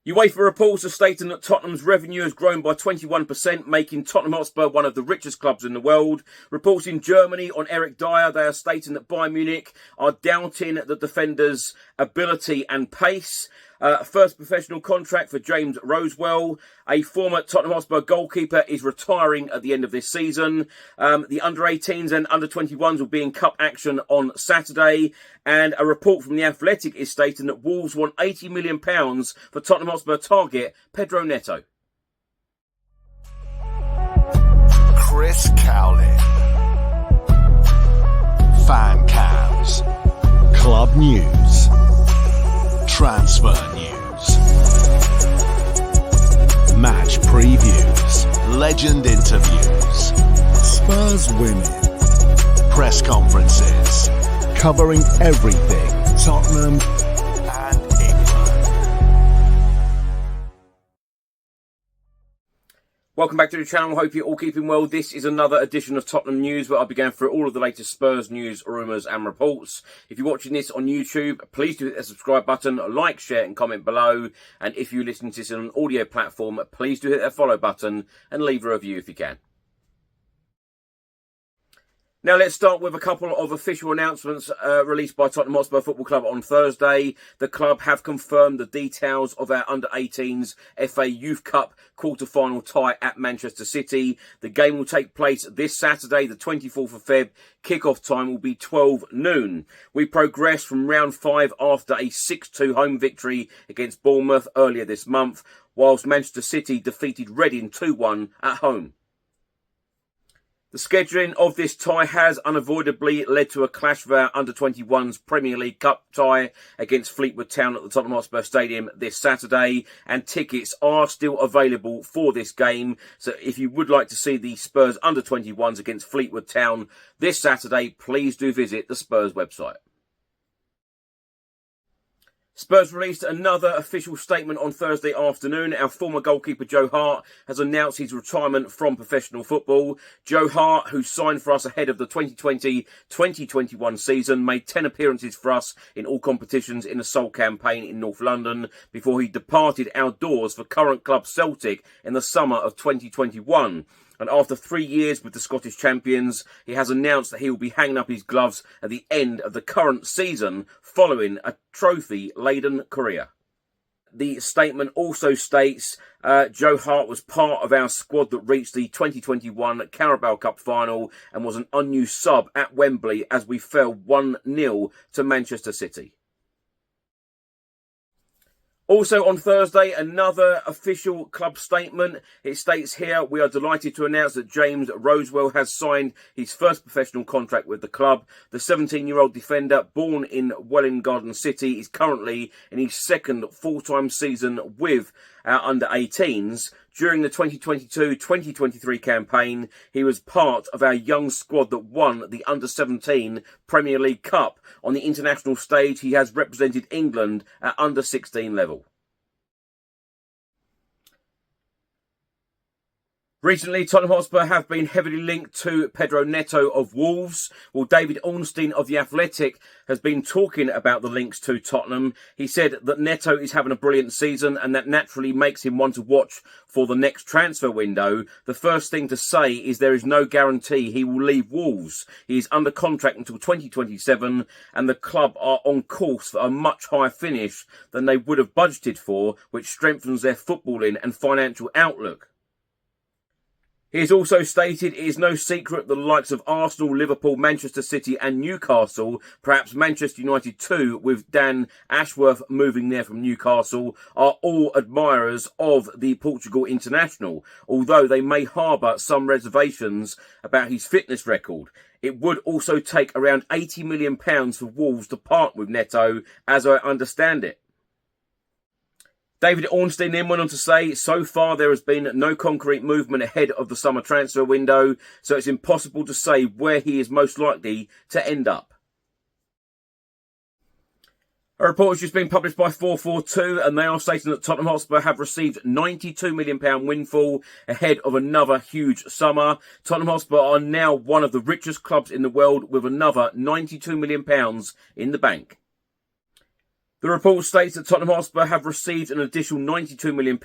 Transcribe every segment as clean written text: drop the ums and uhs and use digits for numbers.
UEFA reports are stating that Tottenham's revenue has grown by 21%, making Tottenham Hotspur one of the richest clubs in the world. Reports in Germany on Eric Dier, they are stating that Bayern Munich are doubting the defender's ability and pace. First professional contract for James Rosewell. A former Tottenham Hotspur goalkeeper is retiring at the end of this season. The under-18s and under-21s will be in cup action on Saturday. And a report from The Athletic is stating that Wolves want £80 million for Tottenham Hotspur target Pedro Neto. Chris Cowlin. Fan cams. Club news. Transfer news. Match previews. Legend interviews. Spurs winning. Press conferences. Covering everything Tottenham and England. Welcome back to the channel. Hope you're all keeping well. This is another edition of Tottenham News, where I'll be going through all of the latest Spurs news, rumours and reports. If you're watching this on YouTube, please do hit the subscribe button, like, share and comment below. And if you listen to this on an audio platform, please do hit that follow button and leave a review if you can. Now let's start with a couple of official announcements released by Tottenham Hotspur Football Club on Thursday. The club have confirmed the details of our under-18s FA Youth Cup quarter-final tie at Manchester City. The game will take place this Saturday, the 24th of Feb. Kick-off time will be 12 noon. We progressed from round 5 after a 6-2 home victory against Bournemouth earlier this month, whilst Manchester City defeated Reading 2-1 at home. The scheduling of this tie has unavoidably led to a clash of our under-21s Premier League Cup tie against Fleetwood Town at the Tottenham Hotspur Stadium this Saturday, and tickets are still available for this game. So if you would like to see the Spurs under-21s against Fleetwood Town this Saturday, please do visit the Spurs website. Spurs released another official statement on Thursday afternoon. Our former goalkeeper Joe Hart has announced his retirement from professional football. Joe Hart, who signed for us ahead of the 2020-2021 season, made 10 appearances for us in all competitions in the sole campaign in North London before he departed outdoors for current club Celtic in the summer of 2021. And after 3 years with the Scottish champions, he has announced that he will be hanging up his gloves at the end of the current season following a trophy-laden career. The statement also states Joe Hart was part of our squad that reached the 2021 Carabao Cup final and was an unused sub at Wembley as we fell 1-0 to Manchester City. Also on Thursday, another official club statement. It states here, we are delighted to announce that James Rosewell has signed his first professional contract with the club. The 17-year-old defender, born in Welwyn Garden City, is currently in his second full-time season with our under-18s. During the 2022-2023 campaign, he was part of our young squad that won the under-17 Premier League Cup. On the international stage, he has represented England at under-16 level. Recently, Tottenham Hotspur have been heavily linked to Pedro Neto of Wolves. Well, David Ornstein of The Athletic has been talking about the links to Tottenham. He said that Neto is having a brilliant season and that naturally makes him one to watch for the next transfer window. The first thing to say is there is no guarantee he will leave Wolves. He is under contract until 2027 and the club are on course for a much higher finish than they would have budgeted for, which strengthens their footballing and financial outlook. He has also stated it is no secret that the likes of Arsenal, Liverpool, Manchester City and Newcastle, perhaps Manchester United too, with Dan Ashworth moving there from Newcastle, are all admirers of the Portugal international, although they may harbour some reservations about his fitness record. It would also take around £80 million for Wolves to part with Neto, as I understand it. David Ornstein then went on to say, so far there has been no concrete movement ahead of the summer transfer window, so it's impossible to say where he is most likely to end up. A report has just been published by 442 and they are stating that Tottenham Hotspur have received £92 million windfall ahead of another huge summer. Tottenham Hotspur are now one of the richest clubs in the world with another £92 million in the bank. The report states that Tottenham Hotspur have received an additional £92 million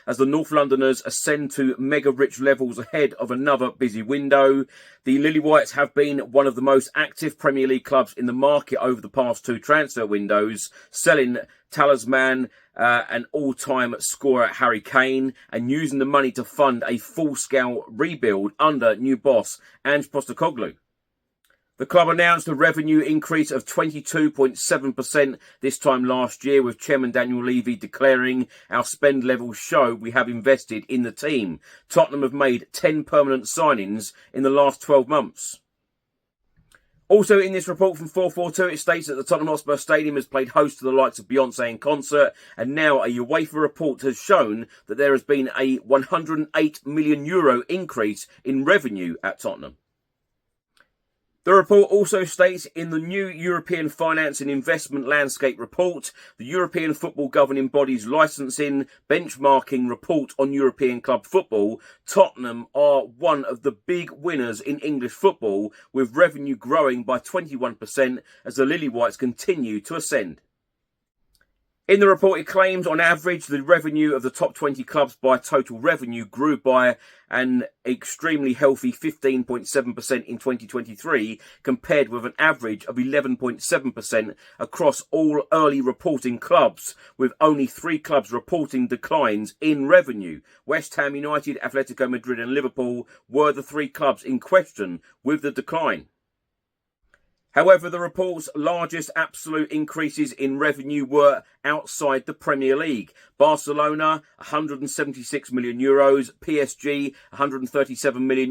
as the North Londoners ascend to mega-rich levels ahead of another busy window. The Lily Whites have been one of the most active Premier League clubs in the market over the past two transfer windows, selling talisman, an all-time scorer Harry Kane, and using the money to fund a full-scale rebuild under new boss Ange Postecoglou. The club announced a revenue increase of 22.7% this time last year, with Chairman Daniel Levy declaring, "Our spend levels show we have invested in the team. Tottenham have made 10 permanent signings in the last 12 months. Also in this report from 442, it states that the Tottenham Hotspur Stadium has played host to the likes of Beyonce in concert, and now a UEFA report has shown that there has been a €108 million increase in revenue at Tottenham. The report also states in the new European Finance and Investment Landscape Report, the European Football Governing Body's licensing benchmarking report on European club football, Tottenham are one of the big winners in English football, with revenue growing by 21% as the Lily Whites continue to ascend. In the report, it claims on average the revenue of the top 20 clubs by total revenue grew by an extremely healthy 15.7% in 2023, compared with an average of 11.7% across all early reporting clubs, with only 3 clubs reporting declines in revenue. West Ham United, Atletico Madrid and Liverpool were the 3 clubs in question with the decline. However, the report's largest absolute increases in revenue were outside the Premier League. Barcelona, €176 million, PSG, €137 million,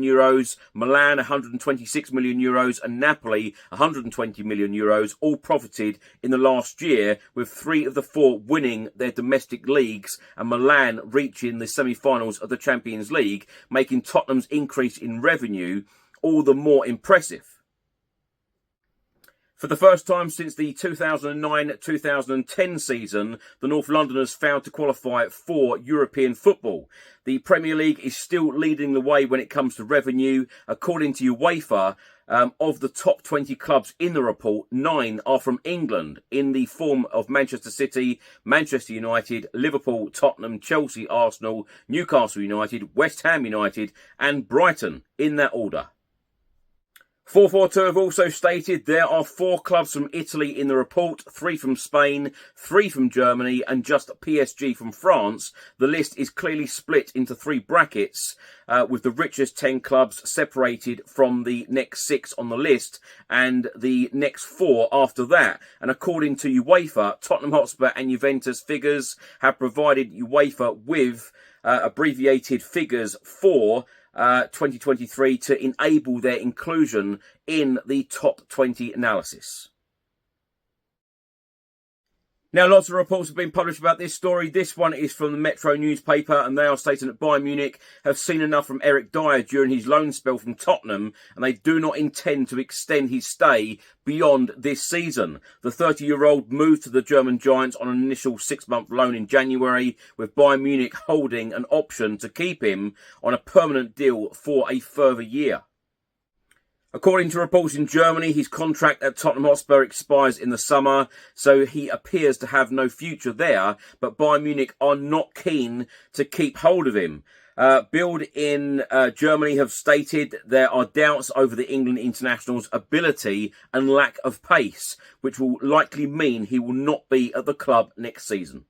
Milan, €126 million, and Napoli, €120 million, all profited in the last year, with 3 of the 4 winning their domestic leagues and Milan reaching the semi-finals of the Champions League, making Tottenham's increase in revenue all the more impressive. For the first time since the 2009-2010 season, the North Londoners failed to qualify for European football. The Premier League is still leading the way when it comes to revenue. According to UEFA, of the top 20 clubs in the report, 9 are from England in the form of Manchester City, Manchester United, Liverpool, Tottenham, Chelsea, Arsenal, Newcastle United, West Ham United and Brighton, in that order. 442 have also stated there are 4 clubs from Italy in the report, 3 from Spain, 3 from Germany and just PSG from France. The list is clearly split into 3 brackets, with the richest 10 clubs separated from the next 6 on the list and the next 4 after that. And according to UEFA, Tottenham Hotspur and Juventus figures have provided UEFA with abbreviated figures for 2023 to enable their inclusion in the top 20 analysis. Now, lots of reports have been published about this story. This one is from the Metro newspaper, and they are stating that Bayern Munich have seen enough from Eric Dier during his loan spell from Tottenham, and they do not intend to extend his stay beyond this season. The 30-year-old moved to the German Giants on an initial 6-month loan in January, with Bayern Munich holding an option to keep him on a permanent deal for a further year. According to reports in Germany, his contract at Tottenham Hotspur expires in the summer, so he appears to have no future there, but Bayern Munich are not keen to keep hold of him. Bild in Germany have stated there are doubts over the England international's ability and lack of pace, which will likely mean he will not be at the club next season.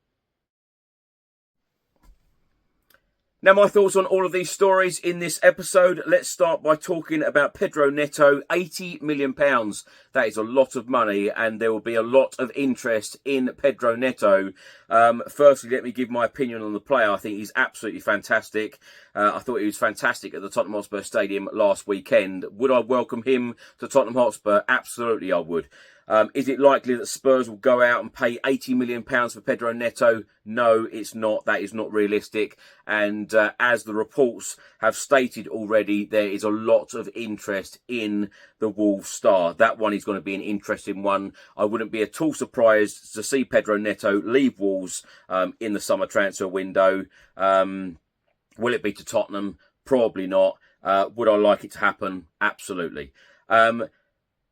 Now, my thoughts on all of these stories in this episode. Let's start by talking about Pedro Neto, £80 million. That is a lot of money, and there will be a lot of interest in Pedro Neto. Firstly, let me give my opinion on the player. I think he's absolutely fantastic. I thought he was fantastic at the Tottenham Hotspur Stadium last weekend. Would I welcome him to Tottenham Hotspur? Absolutely, I would. Is it likely that Spurs will go out and pay £80 million for Pedro Neto? No, it's not. That is not realistic. And as the reports have stated already, there is a lot of interest in the Wolves star. That one is going to be an interesting one. I wouldn't be at all surprised to see Pedro Neto leave Wolves in the summer transfer window. Will it be to Tottenham? Probably not. Would I like it to happen? Absolutely.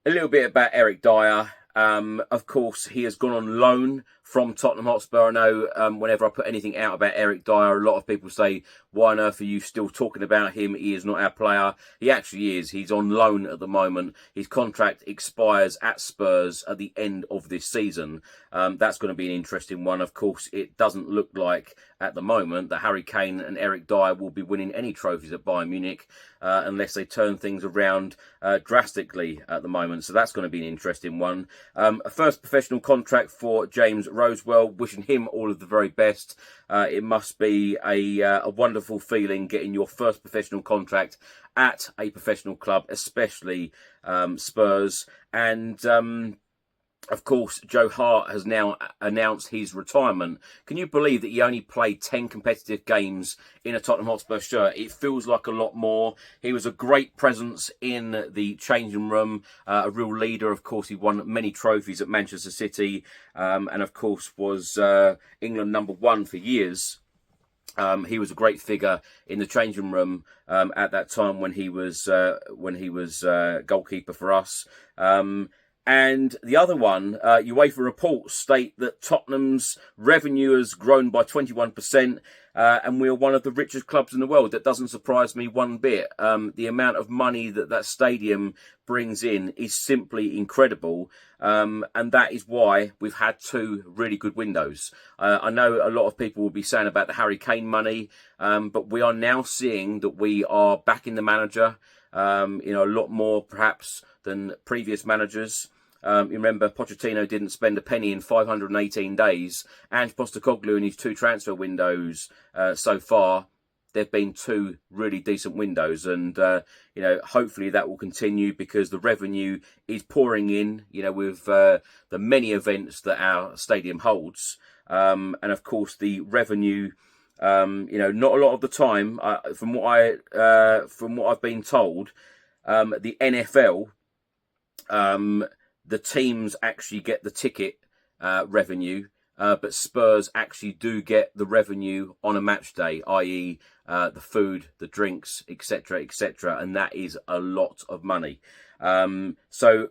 A little bit about Eric Dier. Of course, he has gone on loan from Tottenham Hotspur. I know whenever I put anything out about Eric Dier, a lot of people say, why on earth are you still talking about him? He is not our player. He actually is. He's on loan at the moment. His contract expires at Spurs at the end of this season. That's going to be an interesting one. Of course, it doesn't look like at the moment that Harry Kane and Eric Dier will be winning any trophies at Bayern Munich unless they turn things around drastically at the moment. So that's going to be an interesting one. A first professional contract for James Rosewell, wishing him all of the very best. It must be a wonderful feeling getting your first professional contract at a professional club, especially Spurs. And of course, Joe Hart has now announced his retirement. Can you believe that he only played 10 competitive games in a Tottenham Hotspur shirt? It feels like a lot more. He was a great presence in the changing room, a real leader. Of course, he won many trophies at Manchester City, and of course was England #1 for years. He was a great figure in the changing room at that time when he was goalkeeper for us. And the other one, UEFA reports state that Tottenham's revenue has grown by 21%, and we are one of the richest clubs in the world. That doesn't surprise me one bit. The amount of money that stadium brings in is simply incredible, and that is why we've had 2 really good windows. I know a lot of people will be saying about the Harry Kane money, but we are now seeing that we are backing the manager, a lot more perhaps than previous managers. You remember Pochettino didn't spend a penny in 518 days. Ange Postecoglou in his 2 transfer windows so far, there've been 2 really decent windows, and hopefully that will continue because the revenue is pouring in. With the many events that our stadium holds, and of course the revenue. Not a lot of the time, from what I've been told, the NFL. The teams actually get the ticket revenue, but Spurs actually do get the revenue on a match day, i.e. The food, the drinks, etc., etc., and that is a lot of money. So,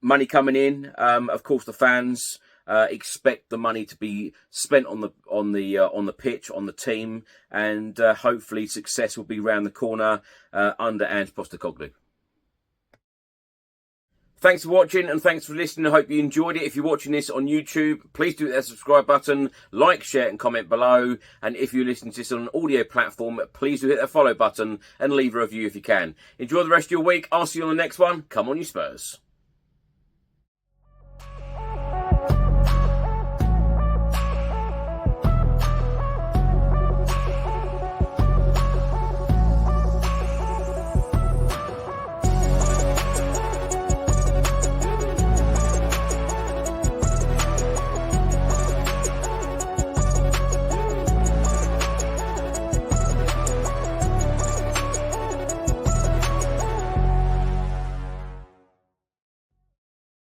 money coming in. Of course, the fans expect the money to be spent on the pitch, on the team, and hopefully success will be round the corner under Ange Postecoglou. Thanks for watching and thanks for listening. I hope you enjoyed it. If you're watching this on YouTube, please do hit that subscribe button, like, share and comment below. And if you're listening to this on an audio platform, please do hit that follow button and leave a review if you can. Enjoy the rest of your week. I'll see you on the next one. Come on, you Spurs.